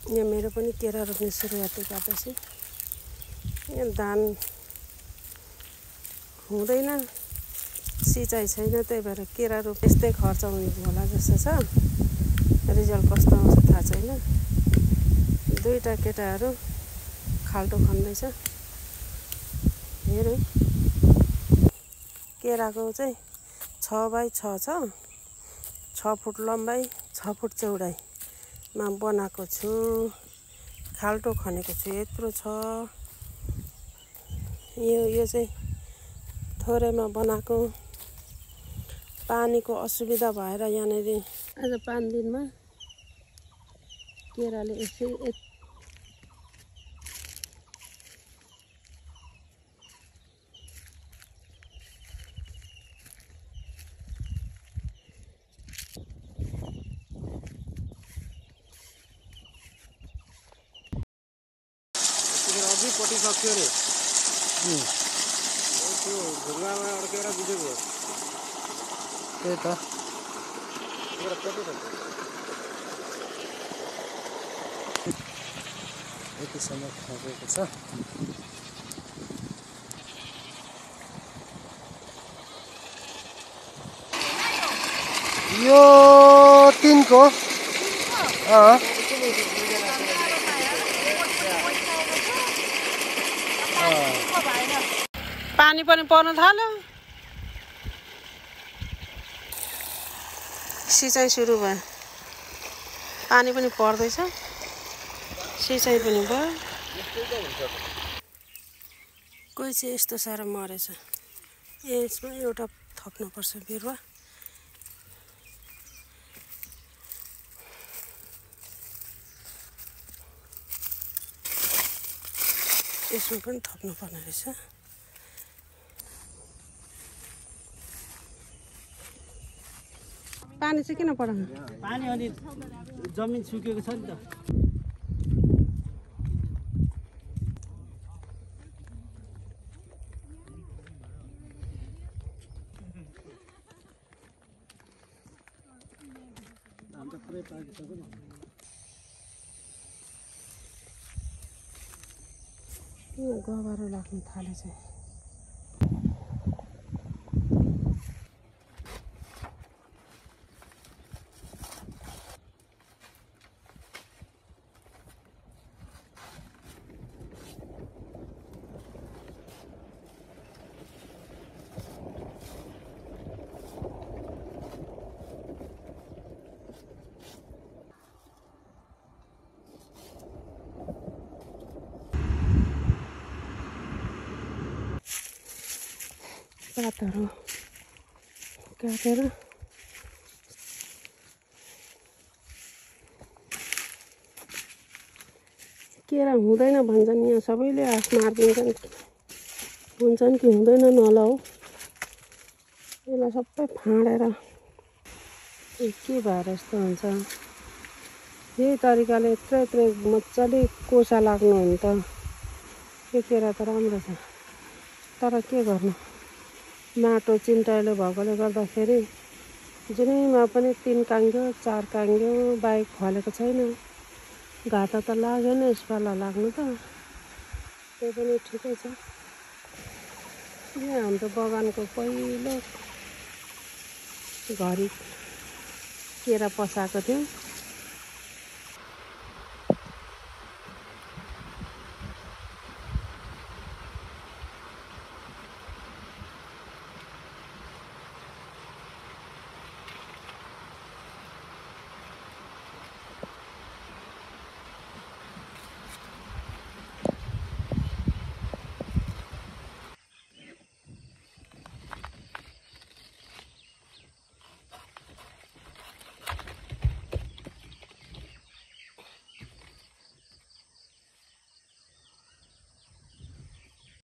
यहाँ मेरो पनि केरा रोप्ने सुरुवात गर्दैछु। यहाँ धान हुँदैन, सिँचाइ छैन, त्यही भएर केरा रोप यस्तै खर्च हुने होला जस्तो छ। रिजल्ट कस्तो आउँछ थाहा छैन। दुईटा केटाहरू खाल्टो खन्दैछ। हेरौँ। केराको चाहिँ 6x6 छ, 6 फुट लम्बाइ 6 फुट चौडाइमा बनाएको छु। खाल्टो खनेको छु, यत्रो छ। यो चाहिँ थोरैमा बनाएको। पानीको असुविधा भएर यहाँनिर आज 5 दिनमा केराले यसै अघि पटिसक्यो रे। त्यो ढुङ्गामा अड्केर बिजेको त्यही त यतिसम्म खसेको छ। यो 3 को पानी पनि पर्न थाल्यो। सिँचाइ सुरु भयो, पानी पनि पर्दैछ, सिँचाइ पनि भयो। कोही चाहिँ यस्तो साह्रो मरेछ। यसमा एउटा थप्नुपर्छ बिरुवा। यसमा पनि थप्नुपर्ने रहेछ। पानी चाहिँ किन पराउनु? पानी अलि जमिन सुकेको छ नि त। गहरा लाग्न थालेछ। पातहरू काटेर केरा हुँदैन भन्छन्। यहाँ सबैले आश मारिदिन्छन्। हुन्छन् कि हुँदैन नलाऊ। यसलाई सबै फाँडेर के भएर यस्तो हुन्छ। यही तरिकाले यत्रो मजाले कोसा लाग्नु हो त। यो केरा त राम्रो छ, तर के गर्नु, माटो चिन्टाइलो भएकोले गर्दाखेरि जुनैमा पनि 3 काङ्ग्यो 4 काङ्ग्यो बाहेक फलेको छैन। घाटा त लागेन यसपाला लाग्नु त, त्यही पनि ठिकै छ। यहाँ हाम्रो बगानको पहिलो घरि केरा पसाएको थियो।